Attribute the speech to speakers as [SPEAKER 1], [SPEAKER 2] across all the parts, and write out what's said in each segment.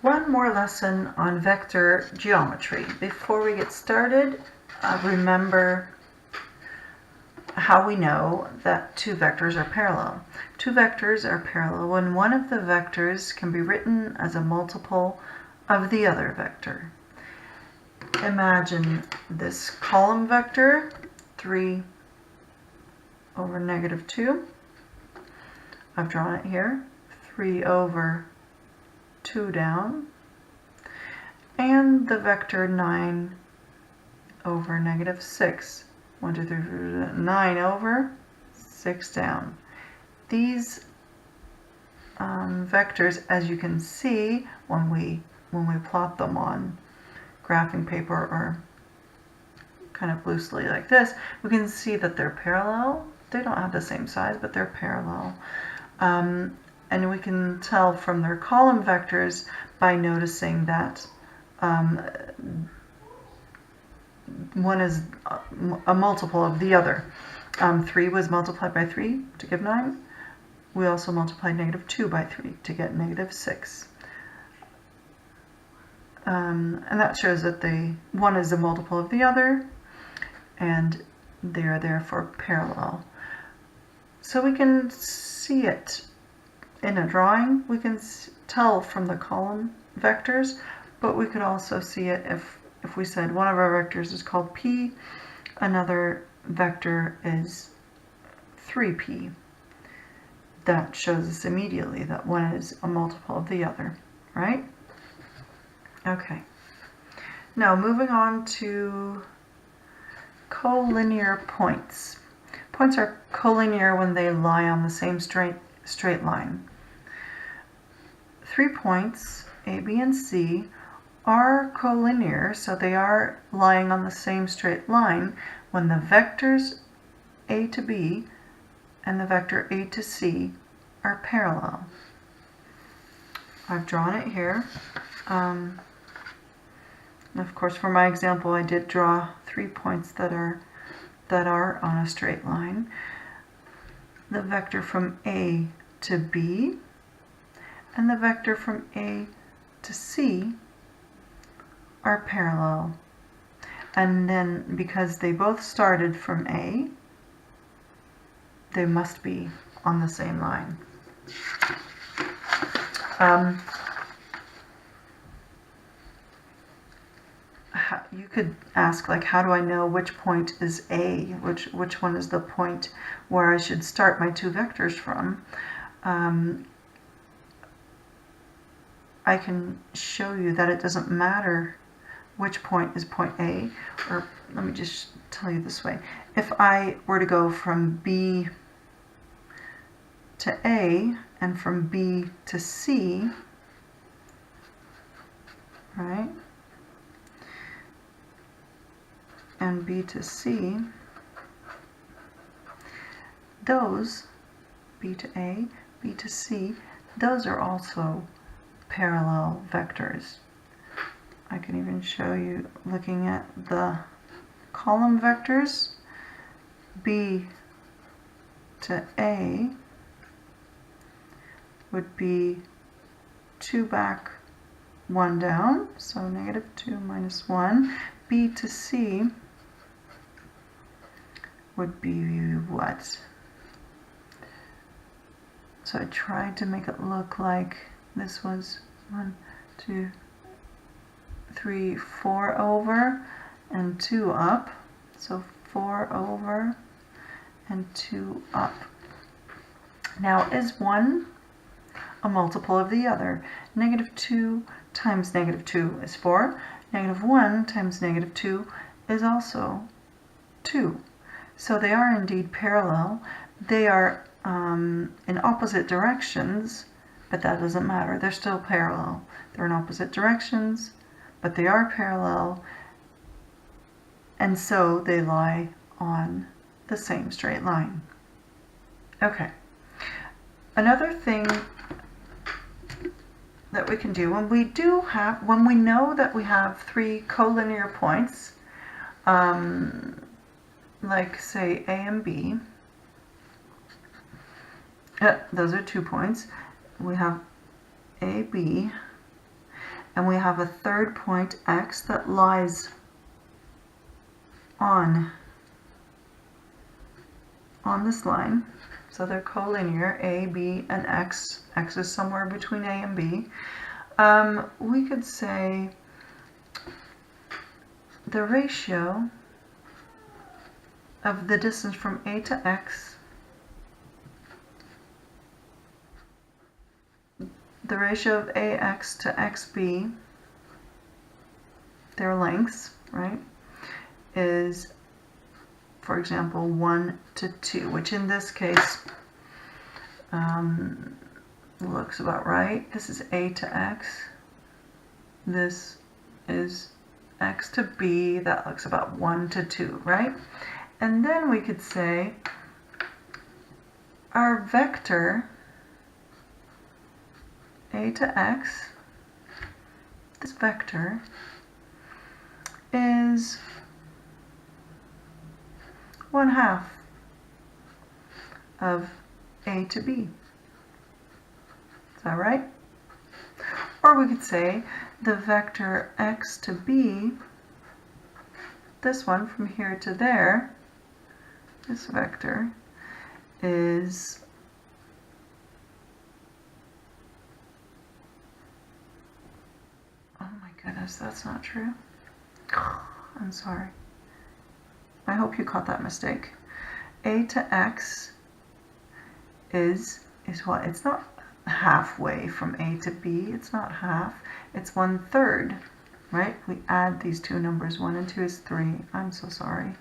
[SPEAKER 1] One more lesson on vector geometry. Before we get started, remember how we know that two vectors are parallel. Two vectors are parallel when one of the vectors can be written as a multiple of the other vector. Imagine this column vector, 3 over negative 2. I've drawn it here, 3 over 2 down, and the vector 9 over negative 6. 1, 2, 3, 4, 9 over 6 down. These vectors, as you can see when we plot them on graphing paper or kind of loosely like this, we can see that they're parallel. They don't have the same size, but they're parallel. And we can tell from their column vectors by noticing that one is a multiple of the other. 3 was multiplied by 3 to give 9. We also multiplied negative 2 by 3 to get negative 6. And that shows that one is a multiple of the other, and they are therefore parallel. So we can see it in a drawing. We can tell from the column vectors, but we could also see it if we said one of our vectors is called P, another vector is 3P. That shows us immediately that one is a multiple of the other, right? Okay. Now moving on to collinear points. Points are collinear when they lie on the same straight line. 3 points, A, B, and C, are collinear, so they are lying on the same straight line when the vectors A to B and the vector A to C are parallel. I've drawn it here. Of course, for my example, I did draw 3 points that are on a straight line. The vector from A to B and the vector from A to C are parallel. And then because they both started from A, they must be on the same line. You could ask, like, how do I know which point is A? Which one is the point where I should start my two vectors from? I can show you that it doesn't matter which point is point A, or let me just tell you this way. If I were to go from B to A and from B to C, right, and B to C, those, B to A, B to C, those are also parallel vectors. I can even show you looking at the column vectors. B to A would be 2 back, 1 down, so negative 2 minus 1. B to C would be what? So I tried to make it look like this was 1, 2, 3, 4 over and 2 up. So 4 over and 2 up. Now, is 1 a multiple of the other? Negative 2 times negative 2 is 4. Negative 1 times negative 2 is also 2. So they are indeed parallel. They are in opposite directions, but that doesn't matter. They're still parallel. They're in opposite directions, but they are parallel, and so they lie on the same straight line. Okay. Another thing that we can do when we know that we have 3 collinear points, like say A and B, those are 2 points. We have A, B, and we have a third point x that lies on this line. So they're collinear, A, B, and X. X is somewhere between A and B. We could say the ratio of the distance from A to X, the ratio of AX to XB, their lengths, right, is, for example, 1 to 2, which in this case looks about right. This is A to X. This is X to B. That looks about 1 to 2, right? And then we could say our vector A to X, this vector, is 1/2 of A to B. Is that right? Or we could say the vector X to B, this one from here to there, this vector is oh my goodness, that's not true. I'm sorry. I hope you caught that mistake. A to X is what? It's not halfway from A to B. It's not half. It's 1/3, right? We add these two numbers. 1 and 2 is 3. I'm so sorry.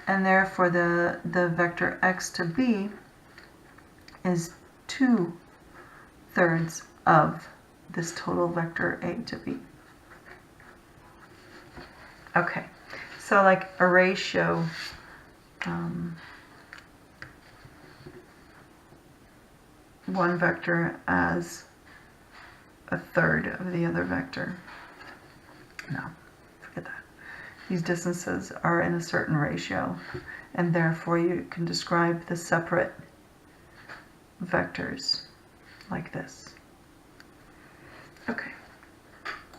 [SPEAKER 1] And therefore the vector X to B is 2/3 of this total vector A to B. Okay, so like a ratio, one vector as 1/3 of the other vector. No, forget that. These distances are in a certain ratio, and therefore you can describe the separate vectors like this. Okay.